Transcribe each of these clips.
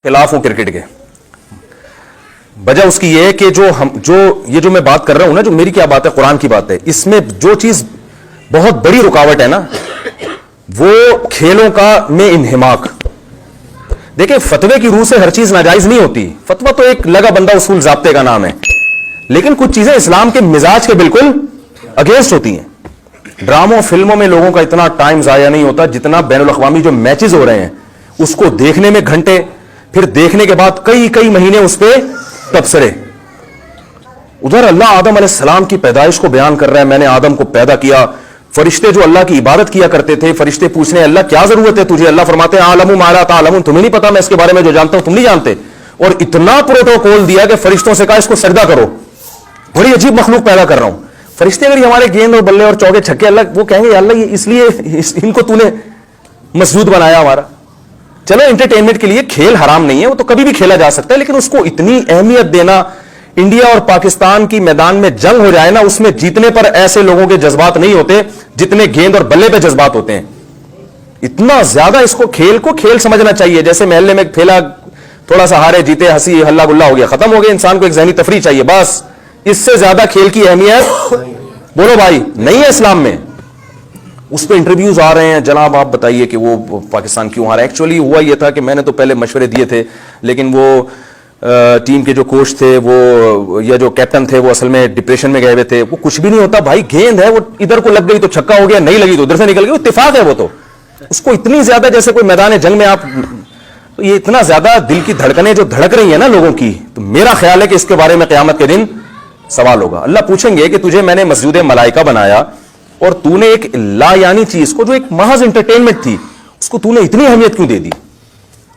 خلاف ہوں کرکٹ کے. وجہ اس کی یہ ہے کہ جو میں بات کر رہا ہوں نا, جو میری کیا بات ہے, قرآن کی بات ہے, اس میں جو چیز بہت بڑی رکاوٹ ہے نا, وہ کھیلوں کا میں انہماک. دیکھیں, فتوے کی روح سے ہر چیز ناجائز نہیں ہوتی. فتویٰ تو ایک لگا بندہ اصول ضابطے کا نام ہے, لیکن کچھ چیزیں اسلام کے مزاج کے بالکل اگینسٹ ہوتی ہیں. ڈراموں فلموں میں لوگوں کا اتنا ٹائم ضائع نہیں ہوتا جتنا بین الاقوامی جو میچز ہو رہے ہیں اس کو دیکھنے میں گھنٹے, پھر دیکھنے کے بعد کئی مہینے اس پہ تبصرے. ادھر اللہ آدم علیہ السلام کی پیدائش کو بیان کر رہا ہے, میں نے آدم کو پیدا کیا. فرشتے جو اللہ کی عبادت کیا کرتے تھے, فرشتے پوچھنے اللہ کیا ضرورت ہے تجھے, اللہ فرماتے ہیں عالم ما لا تعلمون, تمہیں نہیں پتا میں اس کے بارے میں جو جانتا ہوں تم نہیں جانتے. اور اتنا پروٹوکول دیا کہ فرشتوں سے کہا اس کو سجدہ کرو, بڑی عجیب مخلوق پیدا کر رہا ہوں. فرشتے اگر ہمارے گیند اور بلے اور چوکے چھکے اللہ وہ کہیں گے اللہ یہ اس لیے ان کو تو نے مسجود بنایا ہمارا. چلو انٹرٹینمنٹ کے لیے کھیل حرام نہیں ہے, وہ تو کبھی بھی کھیلا جا سکتا ہے, لیکن اس کو اتنی اہمیت دینا, انڈیا اور پاکستان کی میدان میں جنگ ہو جائے نا, اس میں جیتنے پر ایسے لوگوں کے جذبات نہیں ہوتے جتنے گیند اور بلے پہ جذبات ہوتے ہیں. اتنا زیادہ اس کو کھیل سمجھنا چاہیے. جیسے محلے میں کھیلا, تھوڑا سا ہارے جیتے, ہنسی ہلہ گلا ہو گیا, ختم ہو گیا. انسان کو ایک ذہنی تفریح چاہیے, بس اس سے زیادہ کھیل کی اہمیت بولو بھائی نہیں ہے اسلام میں. اس پہ انٹرویوز آ رہے ہیں, جناب آپ بتائیے کہ وہ پاکستان کیوں آ رہا ہے. ایکچولی ہوا یہ تھا کہ میں نے تو پہلے مشورے دیے تھے, لیکن وہ ٹیم کے جو کوچ تھے وہ یا جو کیپٹن تھے وہ اصل میں ڈپریشن میں گئے ہوئے تھے. وہ کچھ بھی نہیں ہوتا بھائی, گیند ہے, وہ ادھر کو لگ گئی تو چھکا ہو گیا, نہیں لگی تو ادھر سے نکل گئی, اتفاق ہے وہ. تو اس کو اتنی زیادہ جیسے کوئی میدان جنگ میں آپ, یہ اتنا زیادہ دل کی دھڑکنیں جو دھڑک رہی ہیں نا لوگوں کی, تو میرا خیال ہے کہ اس کے بارے میں قیامت کے دن سوال ہوگا. اللہ پوچھیں گے کہ تجھے میں نے مسجود ملائکہ بنایا اور تو نے ایک لا یعنی چیز کو جو ایک محض انٹرٹینمنٹ تھی اس کو تو نے اتنی اہمیت کیوں دے دی.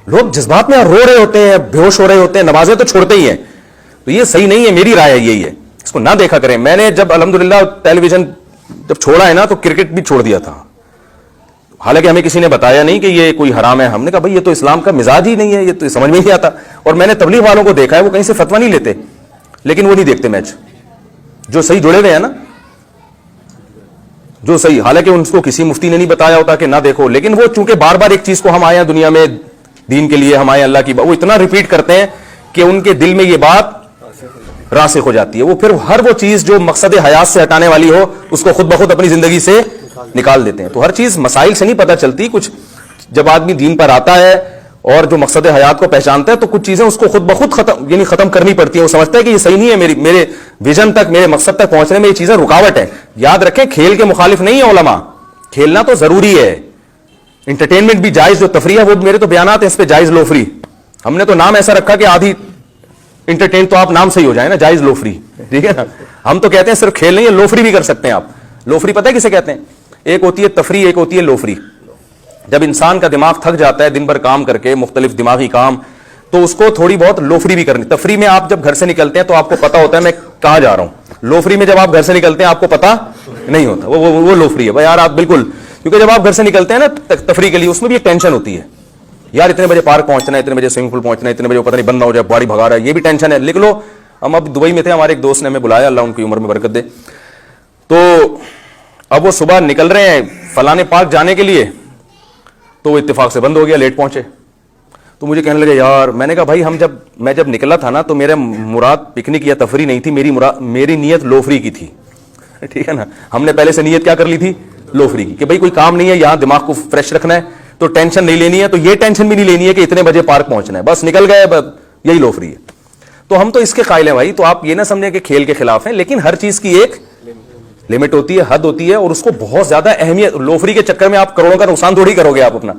لوگ جذبات میں رو رہے ہوتے ہیں, بے ہوش ہو رہے ہوتے ہیں, نمازیں تو چھوڑتے ہی ہیں. تو یہ صحیح نہیں ہے, میری رائے یہی ہے, اس کو نہ دیکھا کریں. میں نے جب الحمدللہ ٹیلی ویژن جب چھوڑا ہے نا تو کرکٹ بھی چھوڑ دیا تھا, حالانکہ ہمیں کسی نے بتایا نہیں کہ یہ کوئی حرام ہے. ہم نے کہا بھائی یہ تو اسلام کا مزاج ہی نہیں ہے, یہ تو سمجھ میں نہیں آتا. اور میں نے تبلیغ والوں کو دیکھا ہے وہ کہیں سے فتویٰ نہیں لیتے, لیکن وہ نہیں دیکھتے میچ. جو صحیح جڑے ہوئے ہیں نا, جو صحیح, حالانکہ ان کو کسی مفتی نے نہیں بتایا ہوتا کہ نہ دیکھو, لیکن وہ چونکہ بار بار ایک چیز کو ہم آئے ہیں دنیا میں دین کے لیے, ہم آئے اللہ کی, وہ اتنا ریپیٹ کرتے ہیں کہ ان کے دل میں یہ بات راسخ ہو جاتی ہے. وہ پھر ہر وہ چیز جو مقصد حیات سے ہٹانے والی ہو اس کو خود بخود اپنی زندگی سے نکال دیتے ہیں. تو ہر چیز مسائل سے نہیں پتہ چلتی. کچھ جب آدمی دین پر آتا ہے اور جو مقصد حیات کو پہچانتا ہے تو کچھ چیزیں اس کو خود بخود ختم کرنی پڑتی ہیں. وہ سمجھتا ہے کہ یہ صحیح نہیں ہے, میرے ویژن تک, میرے مقصد تک پہنچنے میں یہ چیزیں رکاوٹ ہے. یاد رکھیں کھیل کے مخالف نہیں ہے علماء, کھیلنا تو ضروری ہے. انٹرٹینمنٹ بھی جائز, جو تفریح ہے وہ میرے تو بیانات ہیں اس پہ, جائز لو فری. ہم نے تو نام ایسا رکھا کہ آدھی انٹرٹین تو آپ نام سے ہی ہو جائیں نا, جائز لو فری, ٹھیک ہے نا. ہم تو کہتے ہیں صرف کھیل نہیں ہے, لو فری بھی کر سکتے ہیں آپ. لو فری پتہ ہے کسے کہتے ہیں؟ ایک ہوتی ہے تفریح, ایک ہوتی ہے لو فری. جب انسان کا دماغ تھک جاتا ہے دن بھر کام کر کے, مختلف دماغی کام, تو اس کو تھوڑی بہت لو فری بھی کرنی. تفریح میں آپ جب گھر سے نکلتے ہیں تو آپ کو پتا ہوتا ہے میں کہاں جا رہا ہوں. لو فری میں جب آپ گھر سے نکلتے ہیں آپ کو پتا نہیں ہوتا, وہ لو فری ہے بھائی یار آپ بالکل. کیونکہ جب آپ گھر سے نکلتے ہیں نا تفریح کے لیے, اس میں بھی ایک ٹینشن ہوتی ہے, یار اتنے بجے پارک پہنچنا ہے, اتنے بجے سوئمنگ پول پہنچنا ہے, اتنے بجے پتہ نہیں بند نہ ہو جائے, گاڑی بھگا رہا ہے, یہ بھی ٹینشن ہے. لکھ لو, ہم اب دبئی میں تھے, ہمارے ایک دوست نے ہمیں بلایا, اللہ ان کی عمر میں برکت دے. تو اب وہ صبح نکل رہے ہیں فلانے پارک جانے کے لیے, تو وہ اتفاق سے بند ہو گیا, لیٹ پہنچے. تو مجھے کہنے لگے یار, میں نے کہا بھائی میں جب نکلا تھا نا تو میرا مراد پکنک یا تفریح نہیں تھی, میری نیت لو فری کی تھی, ٹھیک ہے نا. ہم نے پہلے سے نیت کیا کر لی تھی, لو فری کی, کہ بھائی کوئی کام نہیں ہے, یہاں دماغ کو فریش رکھنا ہے, تو ٹینشن نہیں لینی ہے. تو یہ ٹینشن بھی نہیں لینی ہے کہ اتنے بجے پارک پہنچنا ہے, بس نکل گئے, یہی لو فری ہے. تو ہم تو اس کے قائل ہیں بھائی. تو آپ یہ نہ سمجھیں کہ کھیل کے خلاف ہیں, لیکن ہر چیز کی ایک لمٹ ہوتی ہے, حد ہوتی ہے, اور اس کو بہت زیادہ اہمیت. لو فری کے چکر میں آپ کروڑوں کا نقصان تھوڑی کرو گے, آپ اپنا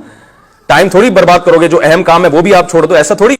ٹائم تھوڑی برباد کرو گے, جو اہم کام ہے وہ بھی آپ چھوڑ دو, ایسا تھوڑی.